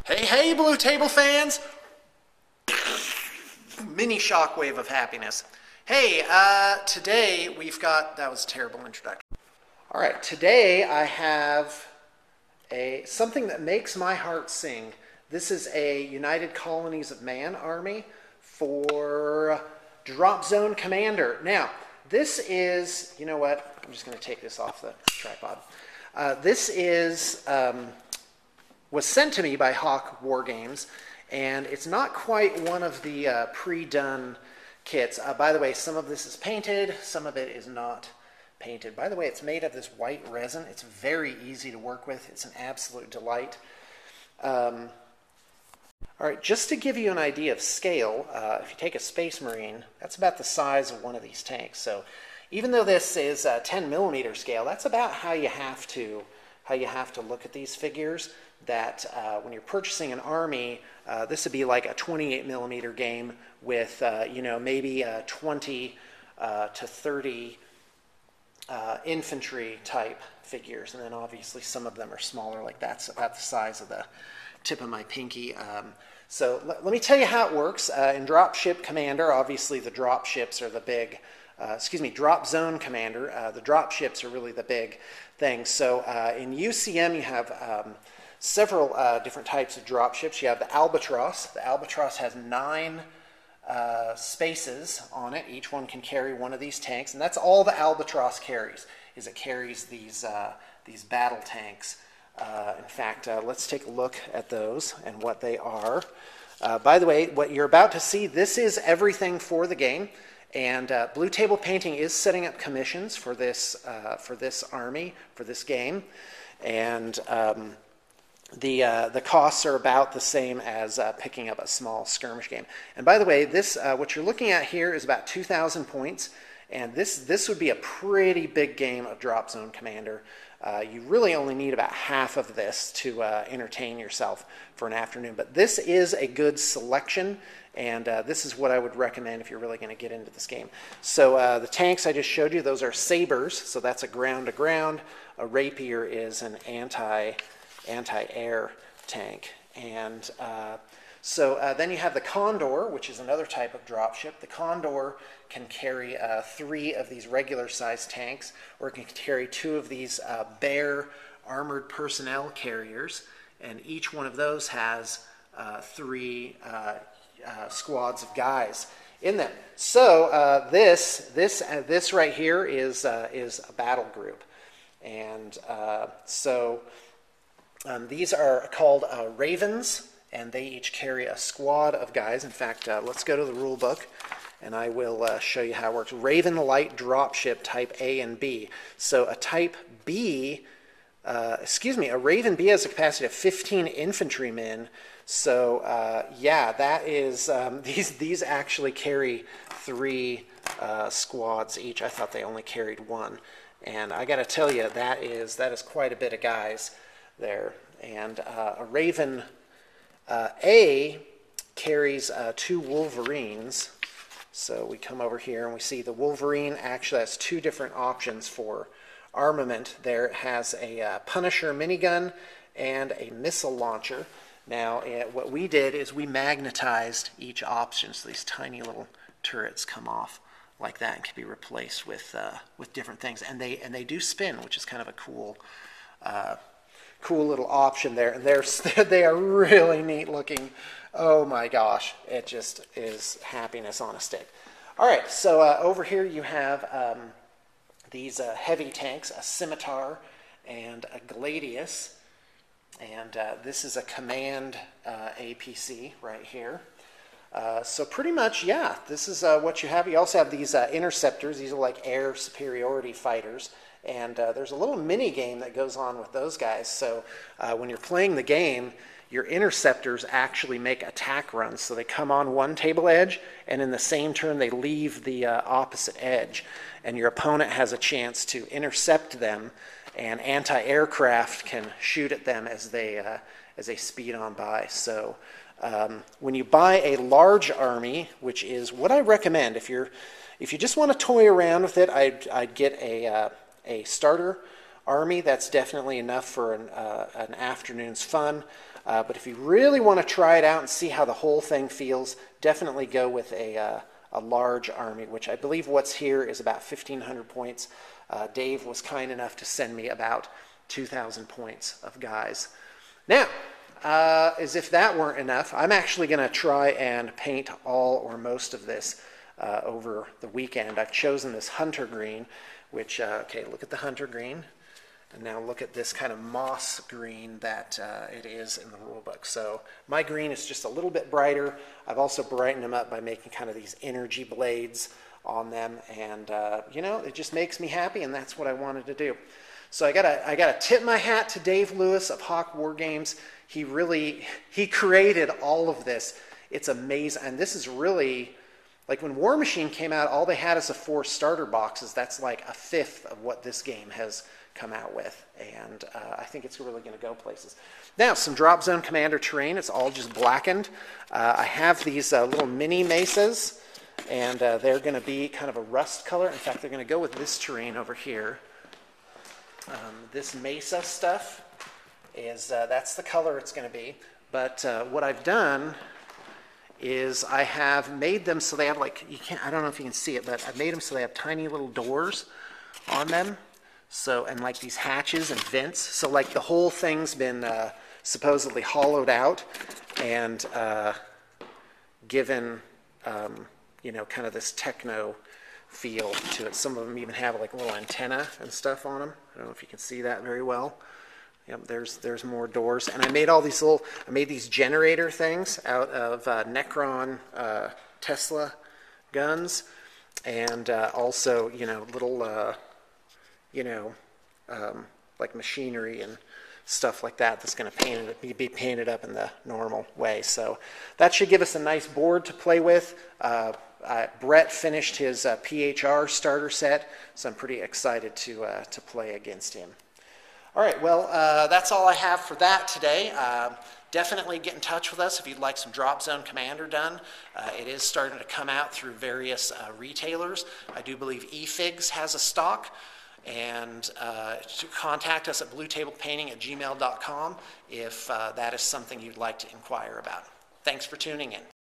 Hey, hey, Blue Table fans! Mini shockwave of happiness. Hey, today we've got, that was a terrible introduction. All right, today I have something that makes my heart sing. This is a United Colonies of Man army for Dropzone Commander. Now, this is, you know what? I'm just going to take this off the tripod. This was sent to me by Hawk War Games, and it's not quite one of the pre-done kits. By the way, some of this is painted, some of it is not painted. By the way, it's made of this white resin. It's very easy to work with. It's an absolute delight. All right, just to give you an idea of scale, if you take a Space Marine, that's about the size of one of these tanks. So even though this is a 10 millimeter scale, that's about how you have to look at these figures. That when you're purchasing an army, this would be like a 28 millimeter game with maybe 20 to 30 infantry type figures, and then obviously some of them are smaller, like that's about the size of the tip of my pinky. So let me tell you how it works. In Dropship Commander, obviously the dropships are the big, Dropzone Commander, the dropships are really the big thing. So in UCM you have several different types of dropships. You have the Albatross. The Albatross has 9 spaces on it. Each one can carry one of these tanks, and that's all the Albatross carries, is it carries these battle tanks. In fact, let's take a look at those and what they are. By the way, what you're about to see, this is everything for the game, and Blue Table Painting is setting up commissions for this army, for this game, and the costs are about the same as picking up a small skirmish game. And by the way, this what you're looking at here is about 2,000 points, and this would be a pretty big game of Dropzone Commander. You really only need about half of this to entertain yourself for an afternoon. But this is a good selection, and this is what I would recommend if you're really going to get into this game. So the tanks I just showed you, those are sabers, so that's a ground-to-ground. A rapier is an anti-air tank. And then you have the Condor, which is another type of dropship. The Condor can carry 3 of these regular sized tanks, or it can carry 2 of these bear armored personnel carriers, and each one of those has 3 squads of guys in them. So this right here is a battle group, and these are called Ravens, and they each carry a squad of guys. In fact, let's go to the rule book, and I will show you how it works. Raven Light Dropship Type A and B. So a Type B, a Raven B has a capacity of 15 infantrymen. So yeah, that is, these actually carry 3 squads each. I thought they only carried 1. And I got to tell you, that is quite a bit of guys there. And a Raven A carries 2 Wolverines. So we come over here and we see the Wolverine actually has 2 different options for armament. There it has a Punisher minigun and a missile launcher. Now what we did is we magnetized each option, so these tiny little turrets come off like that and can be replaced with different things, and they do spin, which is kind of a cool little option there. And they are really neat looking. Oh my gosh, it just is happiness on a stick. All right, so over here you have these heavy tanks, a Scimitar and a Gladius, and this is a Command APC right here. So pretty much, yeah, this is what you have. You also have these Interceptors. These are like air superiority fighters. And there's a little mini game that goes on with those guys. So when you're playing the game, your Interceptors actually make attack runs. So they come on one table edge, and in the same turn they leave the opposite edge. And your opponent has a chance to intercept them, and anti-aircraft can shoot at them as they speed on by. So when you buy a large army, which is what I recommend, if you just want to toy around with it, I'd get a starter army. That's definitely enough for an afternoon's fun. But if you really want to try it out and see how the whole thing feels, definitely go with a large army, which I believe what's here is about 1,500 points. Dave was kind enough to send me about 2,000 points of guys. Now, as if that weren't enough, I'm actually going to try and paint all or most of this over the weekend. I've chosen this hunter green, which, okay, look at the hunter green. And now look at this kind of moss green that it is in the rulebook. So my green is just a little bit brighter. I've also brightened them up by making kind of these energy blades on them. And, you know, it just makes me happy, and that's what I wanted to do. So I gotta tip my hat to Dave Lewis of Hawk War Games. He created all of this. It's amazing. And this is really, like when War Machine came out, all they had is the 4 starter boxes. That's like a fifth of what this game has come out with, and I think it's really going to go places. Now, some Dropzone Commander terrain. It's all just blackened. I have these little mini mesas, and they're going to be kind of a rust color. In fact, they're going to go with this terrain over here. This mesa stuff is that's the color it's going to be. But what I've done is I have made them so they have like, I don't know if you can see it, but I've made them so they have tiny little doors on them. So, and like these hatches and vents. So like the whole thing's been supposedly hollowed out and given, you know, kind of this techno feel to it. Some of them even have like a little antenna and stuff on them. I don't know if you can see that very well. Yep, there's more doors. And I made all these I made these generator things out of Necron Tesla guns. And also, you know, little... you know, like machinery and stuff like that that's going to be painted up in the normal way. So that should give us a nice board to play with. Brett finished his PHR starter set, so I'm pretty excited to play against him. All right, well, that's all I have for that today. Definitely get in touch with us if you'd like some Dropzone Commander done. It is starting to come out through various retailers. I do believe eFigs has a stock. And to contact us at bluetablepainting@gmail.com if that is something you'd like to inquire about. Thanks for tuning in.